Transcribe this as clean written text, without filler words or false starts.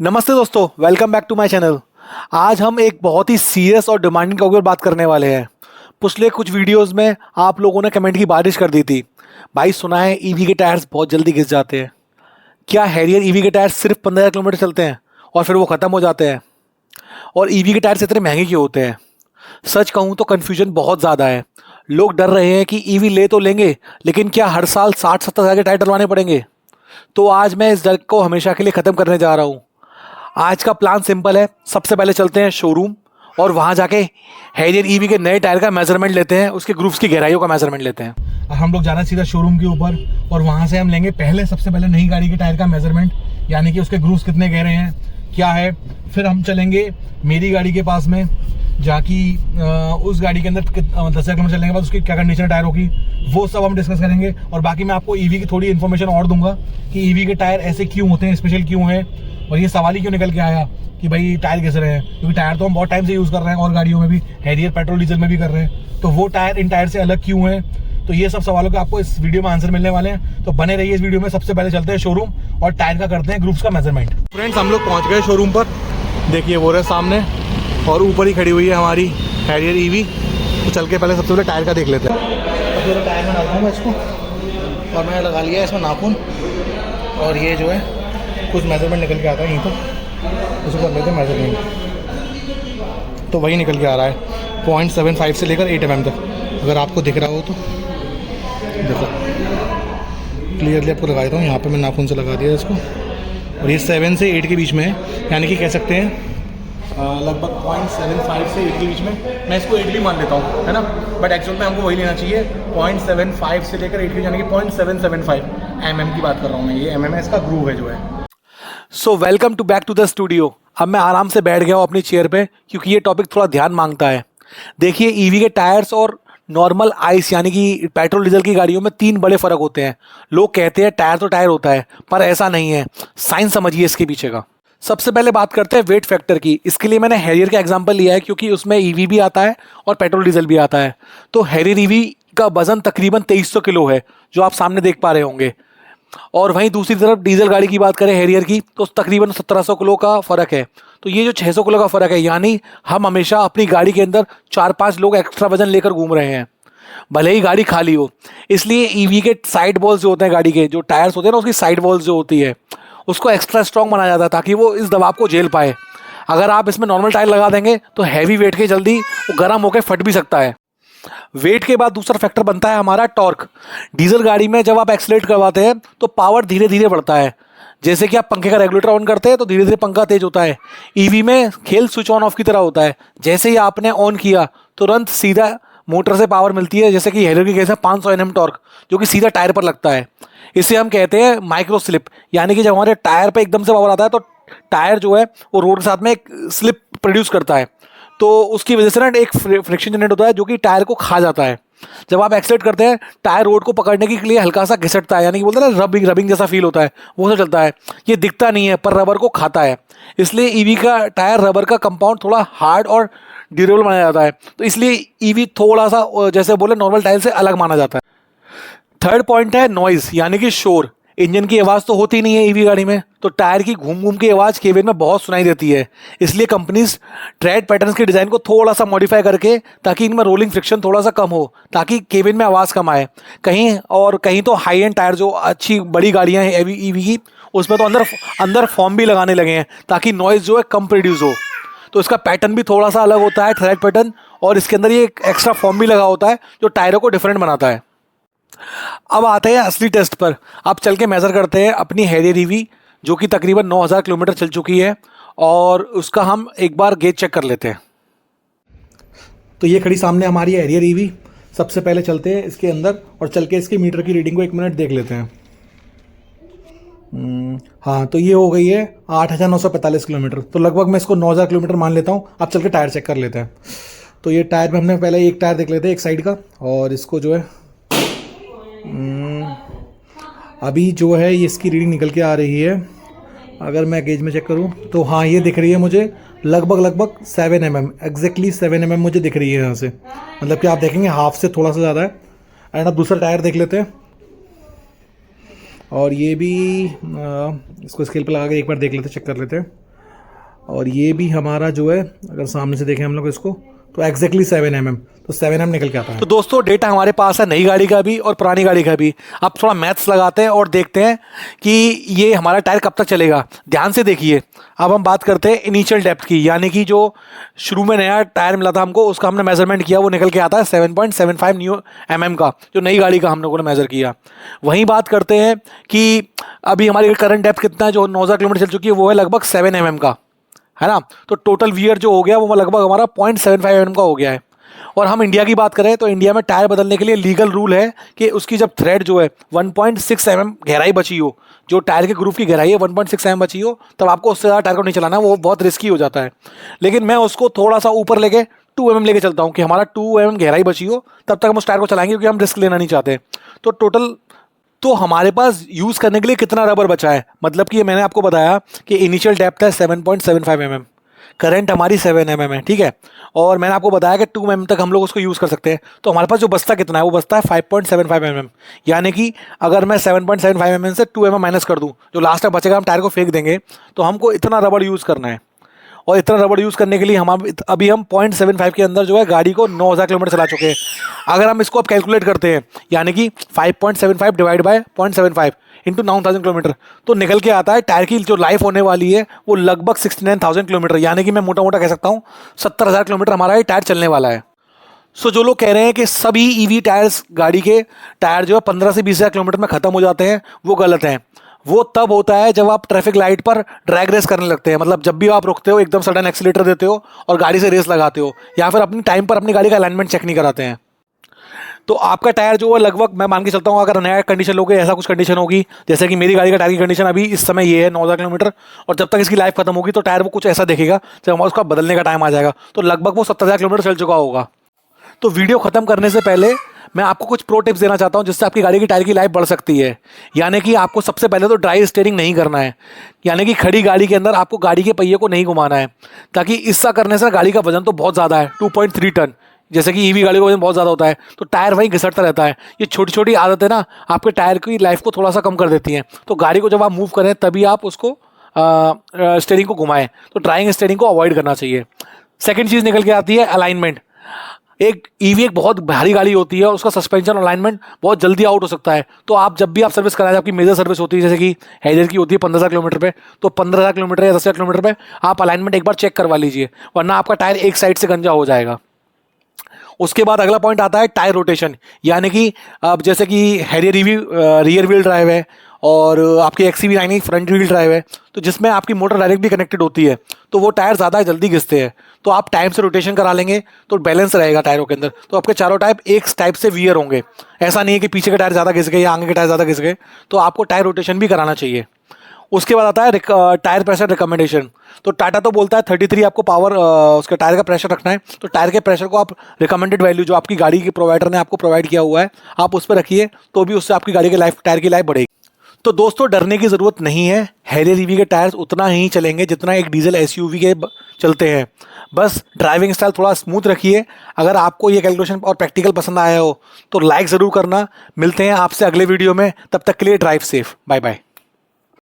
नमस्ते दोस्तों, welcome back to my channel. आज हम एक बहुत ही सीरियस और डिमांडिंग टॉपिक पर बात करने वाले हैं। पिछले कुछ वीडियोस में आप लोगों ने कमेंट की बारिश कर दी थी। भाई सुना है ईवी के टायर्स बहुत जल्दी घिस जाते हैं। क्या हैरियर ईवी के टायर्स सिर्फ 15 किलोमीटर चलते हैं और फिर वो ख़त्म हो जाते हैं? और ईवी के टायर्स इतने महंगे क्यों होते हैं? सच कहूँ तो कन्फ्यूजन बहुत ज़्यादा है। लोग डर रहे हैं कि ईवी ले तो लेंगे, लेकिन क्या हर साल 60-70 हज़ार के टायर डलवाने पड़ेंगे? तो आज मैं इस डर को हमेशा के लिए ख़त्म करने जा रहा हूँ। आज का प्लान सिंपल है। सबसे पहले चलते हैं शोरूम और वहाँ जाके हैरियर ईवी के नए टायर का मेजरमेंट लेते हैं, उसके ग्रूव्स की गहराइयों का मेजरमेंट लेते हैं। और हम लोग जाना सीधा शोरूम के ऊपर और वहाँ से हम लेंगे सबसे पहले नई गाड़ी के टायर का मेजरमेंट, यानी कि उसके ग्रूव्स कितने गहरे हैं, क्या है। फिर हम चलेंगे मेरी गाड़ी के पास में, जाकि उस गाड़ी के अंदर 10 किलोमीटर चलने के बाद उसकी क्या कंडीशन टायरों की, वो सब हम डिस्कस करेंगे। और बाकी मैं आपको ईवी की थोड़ी इन्फॉर्मेशन और दूंगा कि ईवी के टायर ऐसे क्यों होते हैं, स्पेशल क्यों हैं, और ये सवाल ही क्यों निकल के आया कि भाई टायर घिस रहे हैं। क्योंकि टायर तो हम बहुत टाइम से यूज़ कर रहे हैं और गाड़ियों में भी, हैरियर पेट्रोल डीजल में भी कर रहे हैं, तो वो टायर इन टायर से अलग क्यों हैं। तो ये सब सवालों के आपको इस वीडियो में आंसर मिलने वाले हैं, तो बने रहिए इस वीडियो में। सबसे पहले चलते हैं शोरूम और टायर का करते हैं ग्रुप्स का मेजरमेंट। फ्रेंड्स, हम लोग पहुंच गए शोरूम पर। देखिए वो रहे सामने, और ऊपर ही खड़ी हुई है हमारी हैरियर ईवी। तो चल के पहले सबसे पहले टायर का देख लेते हैं। सबसे पहले टायर में डालता हूँ मैं इसको, और मैंने लगा लिया है इसमें नाखून, और ये जो है कुछ मेजरमेंट निकल के आता है यहीं पर, उसको कर लेते हैं मेजरमेंट। तो वही निकल के आ रहा है 0.75 से लेकर 8 mm तक, अगर आपको दिख रहा हो तो देखो क्लियरली आपको लगा देता हूँ। यहाँ पे मैं नाखून से लगा दिया इसको, और ये 7 से 8 के बीच में है, यानी कि कह सकते हैं लगभग 0.75 से 8 के बीच में। मैं इसको 8 भी मान लेता हूँ, है ना, बट एक्चुअल में हमको वही लेना चाहिए 0.75 से लेकर 8 के, यानी कि 0.775 mm की बात कर रहा हूँ मैं। ये mm है, इसका ग्रूव है जो है। So welcome to back to the studio. अब मैं आराम से बैठ गया हूँ अपनी चेयर पे, क्योंकि ये टॉपिक थोड़ा ध्यान मांगता है। देखिए, ईवी के टायर्स और नॉर्मल आइस यानी कि पेट्रोल डीजल की गाड़ियों में 3 बड़े फ़र्क होते हैं। लोग कहते हैं टायर तो टायर होता है, पर ऐसा नहीं है। साइंस समझिए इसके पीछे का। सबसे पहले बात करते हैं वेट फैक्टर की। इसके लिए मैंने हैरियर का एग्जांपल लिया है, क्योंकि उसमें ईवी भी आता है और पेट्रोल डीजल भी आता है। तो हैरियर ईवी का वजन तकरीबन 2300 किलो है, जो आप सामने देख पा रहे होंगे। और वहीं दूसरी तरफ डीजल गाड़ी की बात करें हैरियर की, तो तकरीबन 1700 किलो का फ़र्क है। तो ये जो 600 किलो का फ़र्क है, यानी हम हमेशा अपनी गाड़ी के अंदर 4-5 लोग एक्स्ट्रा वजन लेकर घूम रहे हैं, भले ही गाड़ी खाली हो। इसलिए ईवी के साइड वॉल्स जो होते हैं, गाड़ी के जो टायर्स होते हैं ना, उसकी साइड वॉल्स जो होती है, उसको एक्स्ट्रा स्ट्रॉन्ग बनाया जाता है ताकि वो इस दबाव को झेल पाए। अगर आप इसमें नॉर्मल टायर लगा देंगे तो हैवी वेट के जल्दी वो गर्म होकर फट भी सकता है। वेट के बाद दूसरा फैक्टर बनता है हमारा टॉर्क। डीजल गाड़ी में जब आप एक्सीलरेट करवाते हैं तो पावर धीरे धीरे बढ़ता है। जैसे कि आप पंखे का रेगुलेटर ऑन करते हैं तो धीरे धीरे पंखा तेज होता है। ईवी में खेल स्विच ऑन ऑफ की तरह होता है। जैसे ही आपने ऑन किया तुरंत सीधा मोटर से पावर मिलती है। जैसे कि हैरियर की केस है 500 Nm टॉर्क, जो कि सीधा टायर पर लगता है। इसे हम कहते हैं माइक्रो स्लिप, यानी कि जब हमारे टायर पे एकदम से पावर आता है तो टायर जो है वो रोड के साथ में एक स्लिप प्रोड्यूस करता है। तो उसकी वजह से ना एक फ्रिक्शन जनरेट होता है, जो कि टायर को खा जाता है। जब आप एक्सीलरेट करते हैं, टायर रोड को पकड़ने के लिए हल्का सा घिसटता है, यानी कि बोलते हैं ना रबिंग रबिंग जैसा फील होता है, वो सब चलता है। ये दिखता नहीं है पर रबर को खाता है। इसलिए ईवी का टायर रबर का कंपाउंड थोड़ा हार्ड और ड्यूरेबल माना जाता है। तो इसलिए ईवी थोड़ा सा जैसे बोले नॉर्मल टायर से अलग माना जाता है। थर्ड पॉइंट है नॉइज़, यानी कि शोर। इंजन की आवाज़ तो होती नहीं है ईवी गाड़ी में, तो टायर की घूम घूम की आवाज़ केबिन में बहुत सुनाई देती है। इसलिए कंपनीज ट्रेड पैटर्न्स के डिज़ाइन को थोड़ा सा मॉडिफाई करके, ताकि इनमें रोलिंग फ्रिक्शन थोड़ा सा कम हो, ताकि केबिन में आवाज़ कम आए। कहीं तो हाई एंड टायर जो अच्छी बड़ी गाड़ियाँ हैं ईवी की, उसमें तो अंदर फॉर्म भी लगाने लगे हैं, ताकि नॉइज़ जो है कम प्रोड्यूस हो। तो इसका पैटर्न भी थोड़ा सा अलग होता है, थ्रेड पैटर्न, और इसके अंदर ये एक एक्स्ट्रा फॉर्म भी लगा होता है जो टायरों को डिफरेंट बनाता है। अब आते हैं असली टेस्ट पर। अब चल के मेज़र करते हैं अपनी हैरियर ईवी, जो कि तकरीबन 9000 किलोमीटर चल चुकी है, और उसका हम एक बार गेज चेक कर लेते हैं। तो ये खड़ी सामने हमारी हैरियर ईवी। सबसे पहले चलते हैं इसके अंदर और चल के इसके मीटर की रीडिंग को 1 मिनट देख लेते हैं। हाँ, तो ये हो गई है 8945 किलोमीटर। तो लगभग मैं इसको 9000 किलोमीटर मान लेता हूँ। अब चल के टायर चेक कर लेते हैं। तो ये टायर में हमने पहले एक टायर देख लेते हैं, एक साइड का, और इसको जो है अभी जो है ये इसकी रीडिंग निकल के आ रही है। अगर मैं गेज में चेक करूं तो हाँ, ये दिख रही है मुझे लगभग 7 mm, एग्जैक्टली 7 mm मुझे दिख रही है यहाँ से। मतलब कि आप देखेंगे हाफ से थोड़ा सा ज़्यादा है। एंड अब दूसरा टायर देख लेते हैं, और ये भी इसको स्केल पे लगा के एक बार देख लेते, चेक कर लेते हैं। और ये भी हमारा जो है, अगर सामने से देखें हम लोग इसको, तो एग्जैक्टली 7 mm, तो 7 mm निकल के आता है। तो दोस्तों डेटा हमारे पास है नई गाड़ी का भी और पुरानी गाड़ी का भी। अब थोड़ा मैथ्स लगाते हैं और देखते हैं कि ये हमारा टायर कब तक चलेगा। ध्यान से देखिए, अब हम बात करते हैं इनिशियल डेप्थ की, यानी कि जो शुरू में नया टायर मिला था हमको, उसका हमने मेजरमेंट किया, वो निकल के आता है 7.75 न्यू mm का, जो नई गाड़ी का हम लोगों ने मेजर किया। वहीं बात करते हैं कि अभी हमारी करंट डेप्थ कितना है, जो 9,000 किलोमीटर चल चुकी है, वो है लगभग 7 mm का, है ना। तो टोटल वियर जो हो गया वो लगभग हमारा 0.75 mm का हो गया है। और हम इंडिया की बात करें तो इंडिया में टायर बदलने के लिए लीगल रूल है कि उसकी जब थ्रेड जो है 1.6 mm गहराई बची हो, जो टायर के ग्रूव की गहराई है 1.6 mm बची हो, तब आपको उससे ज़्यादा टायर को नहीं चलाना, वो बहुत रिस्की हो जाता है। लेकिन मैं उसको थोड़ा सा ऊपर लेके 2 mm लेके चलता हूँ कि हमारा 2 mm गहराई बची हो, तब तक हम उस टायर को चलाएंगे, क्योंकि हम रिस्क लेना नहीं चाहते। तो टोटल तो हमारे पास यूज़ करने के लिए कितना रबर बचा है, मतलब कि मैंने आपको बताया कि इनिशियल डेप्थ है 7.75 mm, करंट हमारी 7 mm है, ठीक है। और मैंने आपको बताया कि 2 mm तक हम लोग उसको यूज़ कर सकते हैं। तो हमारे पास जो बचता कितना है, वो बचता है 5.75 mm, यानी कि अगर मैं 7.75 mm से 2 mm माइनस कर दूं, जो लास्ट में बचेगा हम टायर को फेंक देंगे, तो हमको इतना रबड़ यूज़ करना है। और इतना रबड़ यूज़ करने के लिए हम अभी हम 0.75 के अंदर जो है गाड़ी को 9,000 किलोमीटर चला चुके हैं। अगर हम इसको अब कैलकुलेट करते हैं, यानी कि 5.75 डिवाइड बाय 0.75 इंटू 9,000 किलोमीटर, तो निकल के आता है टायर की जो लाइफ होने वाली है वो लगभग 69,000 किलोमीटर, यानी कि मैं मोटा मोटा कह सकता हूँ 70,000 किलोमीटर हमारा ये टायर चलने वाला है। सो जो लोग कह रहे हैं कि सभी ईवी टायर्स, गाड़ी के टायर जो है 15 से 20,000 किलोमीटर में ख़त्म हो जाते हैं, वो गलत है। वो तब होता है जब आप ट्रैफिक लाइट पर ड्रैग रेस करने लगते हैं, मतलब जब भी आप रुकते हो, एकदम सडन एक्सीलेटर देते हो और गाड़ी से रेस लगाते हो, या फिर अपनी टाइम पर अपनी गाड़ी का अलाइनमेंट चेक नहीं कराते हैं। तो आपका टायर जो है लगभग, मैं मान के चलता हूँ, अगर नया कंडीशन लोगे, ऐसा कुछ कंडीशन होगी जैसे कि मेरी गाड़ी का टायर की कंडीशन अभी इस समय ये है 9,000 किलोमीटर, और जब तक इसकी लाइफ खत्म होगी तो टायर वो कुछ ऐसा देखेगा, जब हमारा उसका बदलने का टाइम आ जाएगा तो लगभग वो 70,000 किलोमीटर चल चुका होगा। तो वीडियो खत्म करने से पहले मैं आपको कुछ प्रो टिप्स देना चाहता हूं, जिससे आपकी गाड़ी की टायर की लाइफ बढ़ सकती है। यानी कि आपको सबसे पहले तो ड्राई स्टीयरिंग नहीं करना है, यानी कि खड़ी गाड़ी के अंदर आपको गाड़ी के पहिए को नहीं घुमाना है, ताकि इससा करने से गाड़ी का वजन तो बहुत ज़्यादा है, 2.3 टन, जैसे कि ईवी गाड़ी का वजन बहुत ज़्यादा होता है, तो टायर वहीं घिसटता रहता है। ये छोटी छोटी आदतें ना आपके टायर की लाइफ को थोड़ा सा कम कर देती हैं। तो गाड़ी को जब आप मूव करें तभी आप उसको स्टीयरिंग को घुमाएं, तो ड्राइंग स्टीयरिंग को अवॉइड करना चाहिए। सेकेंड चीज़ निकल के आती है अलाइनमेंट। एक ईवी एक बहुत भारी गाड़ी होती है, उसका सस्पेंशन अलाइनमेंट बहुत जल्दी आउट हो सकता है। तो आप जब भी आप सर्विस कराएं, आपकी मेजर सर्विस होती है जैसे कि हैरियर की होती है 15,000 किलोमीटर पे, तो 15,000 किलोमीटर या 10,000 किलोमीटर पे आप अलाइनमेंट एक बार चेक करवा लीजिए, वरना आपका टायर एक साइड से गंजा हो जाएगा। उसके बाद अगला पॉइंट आता है टायर रोटेशन, यानी कि अब जैसे कि Harrier EV rear wheel drive है और आपकी XCV9 फ्रंट व्हील ड्राइव है, तो जिसमें आपकी मोटर डायरेक्टली कनेक्टेड होती है, तो वो टायर ज़्यादा जल्दी घिसते हैं। तो आप टाइम से रोटेशन करा लेंगे तो बैलेंस रहेगा टायरों के अंदर, तो आपके चारों टायर एक टाइप से वियर होंगे। ऐसा नहीं है कि पीछे के टायर ज़्यादा घिस गए या आगे के टायर ज़्यादा घिस गए, तो आपको टायर रोटेशन भी कराना चाहिए। उसके बाद आता है टायर प्रेशर रिकमेंडेशन। तो टाटा तो बोलता है 33 आपको पावर उसके टायर का प्रेशर रखना है, तो टायर के प्रेशर को आप रिकमेंडेड वैल्यू जो आपकी गाड़ी के प्रोवाइडर ने आपको प्रोवाइड किया हुआ है, आप उस पर रखिए, तो भी उससे आपकी गाड़ी की लाइफ, टायर की लाइफ बढ़ेगी। तो दोस्तों डरने की ज़रूरत नहीं है, हैरियर ईवी के टायर्स उतना ही चलेंगे जितना एक डीजल SUV के चलते हैं। बस ड्राइविंग स्टाइल थोड़ा स्मूथ रखिए। अगर आपको ये कैलकुलेशन और प्रैक्टिकल पसंद आया हो तो लाइक ज़रूर करना। मिलते हैं आपसे अगले वीडियो में, तब तक के लिए ड्राइव सेफ, बाय बाय।